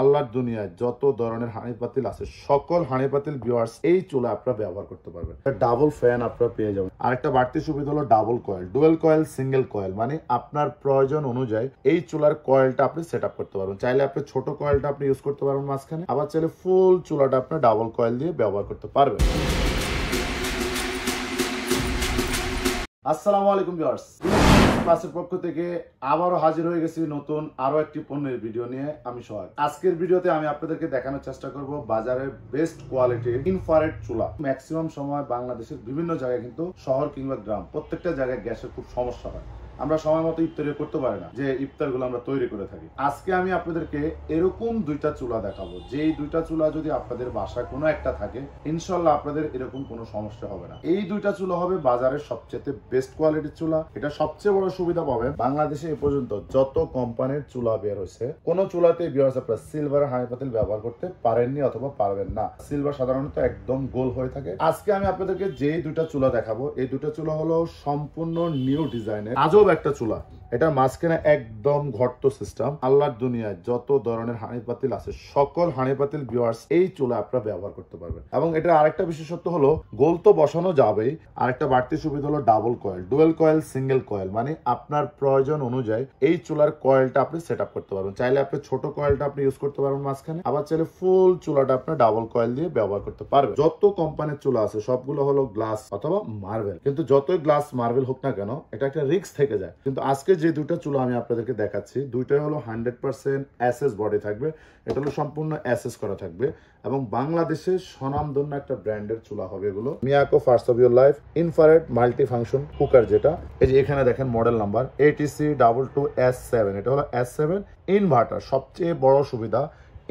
আল্লাহর দুনিয়ায় যত ধরনের হাঁড়ি পাতিল আছে সকল হাঁড়ি পাতিল ভিউয়ার্স এই চুলা আপনারা ব্যবহার করতে পারবেন। ডাবল ফ্যান আপনারা পেয়ে যাবেন। আরেকটা বাড়তি সুবিধা হলো double coil, dual coil, single coil, মানে আপনার প্রয়োজন অনুযায়ী এই চুলার কয়েলটা আপনি সেট আপ করতে পারবেন। চাইলে আপনি ছোট কয়েলটা আপনি ইউজ করতে পারবেন মাঝখানে, আবার চাইলে ফুল চুলাটা আপনি ডাবল কয়েল দিয়ে ব্যবহার করতে পারবেন। আসসালামু আলাইকুম ভিউয়ার্স, ক্লাসের পক্ষ থেকে আবারও হাজির হয়ে গেছি নতুন আরো একটি পণ্যের ভিডিও নিয়ে। আমি সোহাগ। আজকের ভিডিওতে আমি আপনাদেরকে দেখানোর চেষ্টা করব বাজারের বেস্ট কোয়ালিটির ইনফ্রারেড চুলা। ম্যাক্সিমাম সময় বাংলাদেশের বিভিন্ন জায়গায় কিন্তু শহর কিংবা গ্রাম প্রত্যেকটা জায়গায় গ্যাসের খুব সমস্যা হয়, আমরা সময় মতো ইফতারি করতে পারি না, যে ইফতারগুলো আমরা তৈরি করে থাকি। আজকে আমি আপনাদেরকে এরকম দুইটা চুলা দেখাবো, যেই দুইটা চুলা যদি আপনাদের বাসায় কোনো একটা থাকে ইনশাল্লাহ আপনাদের এরকম কোনো সমস্যা হবে না। এই দুইটা চুলা হবে বাজারের সবচেয়ে বেস্ট কোয়ালিটির চুলা। এটা সবচেয়ে বড় সুবিধা পাবে, বাংলাদেশে এ পর্যন্ত যত কোম্পানির চুলা বের হয়েছে কোন চুলাতে ভিউয়ার্স আপনারা সিলভার হাঁড়ি পাতিল ব্যবহার করতে পারেননি অথবা পারবেন না। সিলভার সাধারণত একদম গোল হয়ে থাকে। আজকে আমি আপনাদেরকে যেই দুইটা চুলা দেখাবো এই দুইটা চুলা হলো সম্পূর্ণ নিউ ডিজাইনের আজব একটা চুলা। এটা মাঝখানে একদম ঘট্ট সিস্টেম। আল্লাহর দুনিয়ায় যত ধরনের হাঁড়ি পাতিল আছে সকল হাঁড়ি পাতিল ভিউয়ার্স এই চুলা আপনারা ব্যবহার করতে পারবেন। এবং এটা আরেকটা বিশেষত্ব হলো গোল তো বসানো যাবেই, আরেকটা বাড়তি সুবিধা হলো double coil, dual coil, single coil, মানে আপনার প্রয়োজন অনুযায়ী এই চুলার কয়েলটা আপনি সেট আপ করতে পারবেন। চাইলে আপনি ছোট কয়েলটা আপনি ইউজ করতে পারবেন মাঝখানে, আবার চাইলে ফুল চুলাটা আপনি ডাবল কয়েল দিয়ে ব্যবহার করতে পারবেন। যত কোম্পানির চুলা আছে সবগুলো হলো গ্লাস অথবা মার্বেল, কিন্তু যতই গ্লাস মার্বেল হোক না কেন এটা একটা রিস্ক থেকে যায়। কিন্তু আজকে যে দুইটা চুলা আমি আপনাদেরকে দেখাচ্ছি দুইটাই হলো 100% এসএস বডি থাকবে। এটা হলো সম্পূর্ণ এসএস করা থাকবে এবং বাংলাদেশের স্বনামধন্য একটা ব্র্যান্ডের চুলা হবে এগুলো। Miyako first of your life infrared multi function cooker, যেটা এই যে এখানে দেখেন মডেল নাম্বার ATC22S7। এটা হলো S7 ইনভার্টার। সবচেয়ে বড় সুবিধা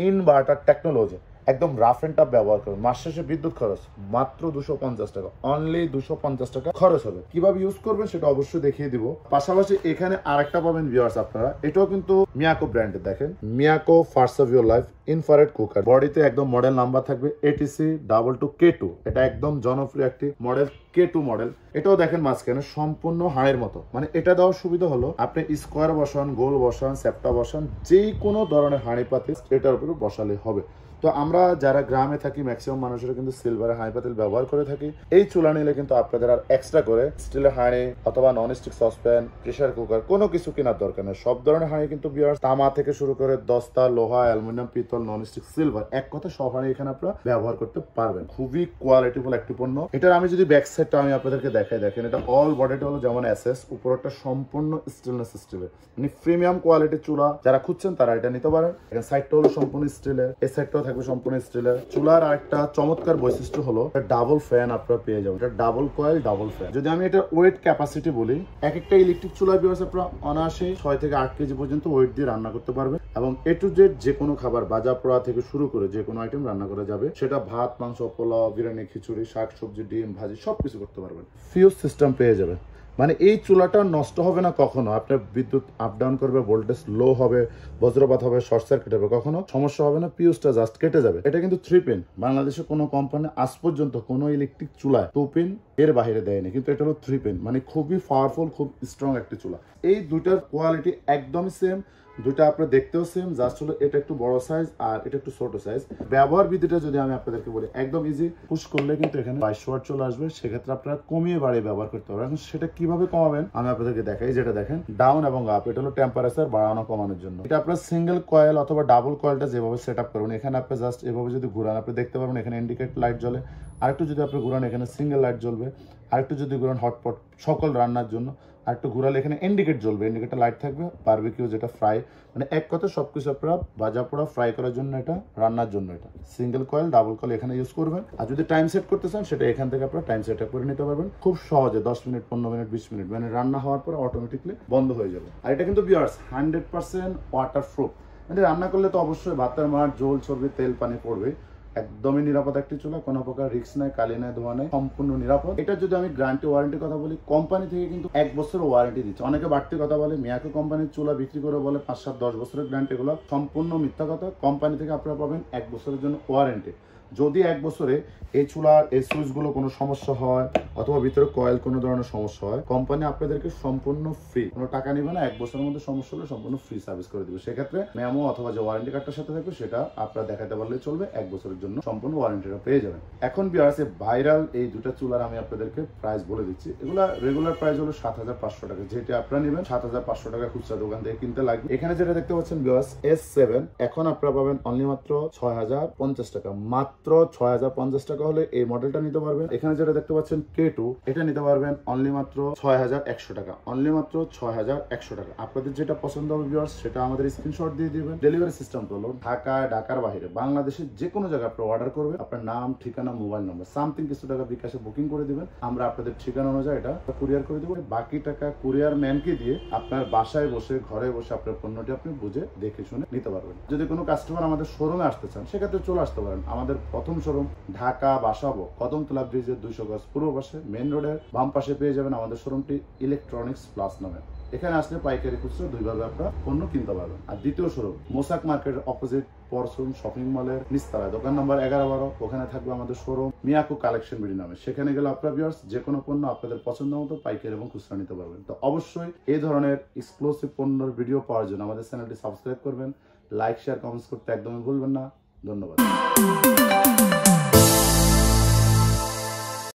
ইনভার্টার টেকনোলজি, একদম রাফ এন্ড টাফ ব্যবহার করুন। মাস শেষে বিদ্যুৎ খরচ মাত্র 250 টাকা, অনলি 250 টাকা খরচ হবে। কিভাবে ইউজ করবেন সেটা অবশ্যই দেখিয়ে দিব। পাশাপাশি এখানে আরেকটা পাবেন ভিউয়ার্স আপনারা, এটাও কিন্তু মিয়াকো ব্র্যান্ডের। দেখেন Miyako first of your life infrared cooker, বডিতে একদম মডেল নাম্বার থাকবে ATC22K2। এটা একদম জনপ্রিয় একটি মডেল, K2 মডেল। এটাও দেখেন মাঝখানে সম্পূর্ণ হাড়ের মতো, মানে এটা দেওয়ার সুবিধা হলো আপনি স্কোয়ার বসান, গোল বসান, সেপ্টা বসান, যে কোনো ধরনের হাঁড়ি পাতিল এটার উপরে বসালে হবে। তো আমরা যারা গ্রামে থাকি ম্যাক্সিমাম মানুষেরা কিন্তু সিলভারের হাঁড়ি পাতিল ব্যবহার করে থাকি। এই চুলা নিলে কিন্তু আপনাদের আর এক্সট্রা করে স্টিলের হাঁড়ি অথবা non stick saucepan, pressure cooker কোনো কিছু কেনার দরকার নেই। সব ধরনের হাঁড়ি কিন্তু তামা থেকে শুরু করে দস্তা, লোহা, অ্যালুমিনিয়াম, পিতল, নন স্টিক, সিলভার, এক কথা সব হাঁড়ি এখানে আপনারা ব্যবহার করতে পারবেন। খুবই কোয়ালিটিফুল একটি পণ্য। এটার আমি যদি ব্যাক সাইডটা আমি আপনাদেরকে দেখাই, দেখেন এটা অল বডিটা হলো যেমন এসএস, উপরটা সম্পূর্ণ স্টেনলেস স্টিলের, মানে প্রিমিয়াম কোয়ালিটির চুলা যারা খুঁজছেন তারা এটা নিতে পারেন। এখানে সাইডটা হলো সম্পূর্ণ স্টিলের, এই সাইডটাও থাকবে সম্পূর্ণ স্টিলের। চুলার আরেকটা চমৎকার বৈশিষ্ট্য হলো ডাবল ফ্যান আপনারা পেয়ে যাবেন। এটা ডাবল কয়েল, ডাবল ফ্যান। যদি আমি এটা ওয়েট ক্যাপাসিটি বলি, এক একটা ইলেকট্রিক চুলা ভিউয়ার্স আপনারা অনায়াসে 6 থেকে 8 কেজি পর্যন্ত ওয়েট দিয়ে রান্না করতে পারবেন এবং A to Z যে কোনো খাবার ভাজা পোড়া থেকে শুরু করে যে কোনো আইটেম রান্না করা যাবে। সেটা ভাত, মাংস, পোলাও, বিরিয়ানি, খিচুড়ি, শাক সবজি, ডিম ভাজি সবকিছু করতে পারবেন। ফিউজ সিস্টেম পেয়ে যাবেন, মানে এই চুলাটা নষ্ট হবে না কখনো। আপনার বিদ্যুৎ আপ ডাউন করবে, ভোল্টেজ লো হবে, বজ্রপাত হবে, শর্ট সার্কিট হবে, কখনো সমস্যা হবে না। ফিউজটা জাস্ট কেটে যাবে। এটা কিন্তু 3 পিন। বাংলাদেশে কোনো কোম্পানি আজ পর্যন্ত কোনো ইলেকট্রিক চুলায় 2 পিন এর বাইরে দেয়নি, কিন্তু এটা হলো 3 পিন, মানে খুবই পাওয়ারফুল, খুব স্ট্রং একটি চুলা। এই দুইটার কোয়ালিটি একদমই সেম, দুইটা আপনারা দেখতেও সেম, জাস্ট হলো এটা একটু বড় সাইজ আর এটা একটু ছোট সাইজ। ব্যবহার বিধিটা যদি আমি আপনাদেরকে বলি একদম ইজি, পুশ করলে কিন্তু এখানে 22 ওয়াট চলে আসবে। সেক্ষেত্রে আপনারা কমিয়ে বাড়িয়ে ব্যবহার করতে পারবেন। এখন সেটা কিভাবে কমাবেন আমি আপনাদেরকে দেখাই। যেটা দেখেন ডাউন এবং আপ, এটা হলো টেম্পারেচার বাড়ানো কমানোর জন্য। এটা আপনার সিঙ্গেল কয়েল অথবা ডাবল কয়েলটা যেভাবে সেট আপ করবেন, এখানে আপনি জাস্ট এভাবে যদি ঘুরান আপনি দেখতে পারবেন এখানে ইন্ডিকেট লাইট জ্বলে। আরেকটু যদি আপনি ঘুরান এখানে সিঙ্গেল লাইট জ্বলবে। আরেকটু যদি ঘুরান হটপট সকল রান্নার জন্য, আরেকটু ঘুরালে এখানে ইন্ডিকেট জ্বলবে, ইন্ডিকেটর লাইট থাকবে। বারবিকিউ যেটা ফ্রাই, মানে এক কথা সবকিছু আপনারা ভাজা পোড়া ফ্রাই করার জন্য, এটা রান্নার জন্য এটা সিঙ্গেল কয়েল, ডাবল কয়েল এখানে ইউজ করবেন। আর যদি টাইম সেট করতে চান সেটা এখান থেকে আপনারা টাইম সেট করে নিতে পারবেন খুব সহজে। 10 মিনিট, 15 মিনিট, 20 মিনিট, মানে রান্না হওয়ার পর অটোমেটিকলি বন্ধ হয়ে যাবে। আর এটা কিন্তু ভিউয়ার্স 100% ওয়াটার প্রুফ, মানে রান্না করলে তো অবশ্যই ভাতের মার, জল, চর্বি, তেল, পানি পড়বে। একদমই নিরাপদ একটি চুলা, কোনো প্রকার রিস্ক নাই, কালি নাই, ধোয়া নাই, সম্পূর্ণ নিরাপদ। এটা যদি আমি গ্যারান্টি ওয়ারেন্টির কথা বলি, কোম্পানি থেকে কিন্তু 1 বছরের ওয়ারেন্টি দিচ্ছে। অনেকে বাড়তি কথা বলে, মিয়াকো কোম্পানির চুলা বিক্রি করে বলে 5, 7, 10 বছরের গ্যারান্টি, এগুলো সম্পূর্ণ মিথ্যা কথা। কোম্পানি থেকে আপনারা পাবেন 1 বছরের জন্য ওয়ারেন্টি। যদি 1 বছরে এই চুলার এই সুইচগুলো কোনো সমস্যা হয় অথবা ভিতরে কয়েল কোনো ধরনের সমস্যা হয়, কোম্পানি আপনাদেরকে সম্পূর্ণ ফ্রি, কোনো টাকা নেবে না। 1 বছরের মধ্যে সমস্যা হলে সম্পূর্ণ ফ্রি সার্ভিস করে দিবে। সেক্ষেত্রে মেমো অথবা যে ওয়ারেন্টি কার্ডটার সাথে থাকবে সেটা আপনারা দেখাতে পারলে চলবে, 1 বছরের জন্য সম্পূর্ণ ওয়ারেন্টিটা পেয়ে যাবেন। এখন ভিউয়ার্স, ভাইরাল এই দুটো চুলার আমি আপনাদেরকে প্রাইস বলে দিচ্ছি। এগুলা রেগুলার প্রাইস হলো 7500 টাকা, যেটা আপনারা নেবেন 7500 টাকা খুচরা দোকান থেকে কিনতে লাগবে। এখানে যেটা দেখতে পাচ্ছেন ভিউয়ার্স S7, এখন আপনারা পাবেন অনলি মাত্র 6050 টাকা। মাত্র 6050 টাকা হলে এই মডেলটা নিতে পারবেন। এখানে যেটা দেখতে পাচ্ছেন K2, এটা নিতে পারবেন অনলি মাত্র 6100 টাকা। অনলি মাত্র 6100 টাকা। আপনাদের যেটা পছন্দ হবে ভিউয়ার্স সেটা আমাদের স্ক্রিনশট দিয়ে দিবেন। ডেলিভারি সিস্টেম হলো ঢাকায়, ঢাকার বাইরে, বাংলাদেশের যে কোনো জায়গায় আপনি অর্ডার করবেন, আপনার নাম, ঠিকানা, মোবাইল নাম্বার সামথিং কিছু টাকা বিকাশে বুকিং করে দিবেন। আমরা আপনাদের ঠিকানা অনুযায়ী এটা কুরিয়ার করে দেবো। বাকি টাকা কুরিয়ার ম্যানকে দিয়ে আপনার বাসায় বসে, ঘরে বসে আপনার পণ্যটি আপনি বুঝে দেখে শুনে নিতে পারবেন। যদি কোনো কাস্টমার আমাদের শোরুমে আসতে চান সেক্ষেত্রে চলে আসতে পারেন। আমাদের প্রথম শোরুম ঢাকা বাসাবো কদমতলা ব্রিজের 200 গজ পূর্ব পাশে, মেইন রোডের বাম পাশে পেয়ে যাবেন আমাদের শোরুমটি ইলেকট্রনিক্স প্লাস নামে। এখানে আসলে পাইকারি খুচরো দুইভাবে আপনারা পণ্য কিনতে পারবেন। আর দ্বিতীয় শোরুম মোসাক মার্কেটের অপোজিট পরশুন শপিং মলের নিচতলায় দোকান নাম্বার 11-12, ওখানে থাকবে আমাদের শোরুম মিয়াকো কালেকশন বিডি নামে। সেখানে গেলে আপনারা ভিউয়ার্স যে কোনো পণ্য আপনাদের পছন্দ মতো পাইকারি এবং খুচরা নিতে পারবেন। তো অবশ্যই এই ধরনের এক্সক্লুসিভ পণ্যের ভিডিও পাওয়ার জন্য আমাদের চ্যানেলটি সাবস্ক্রাইব করবেন, লাইক শেয়ার কমেন্টস করতে একদমই ভুলবেন না। ধন্যবাদ।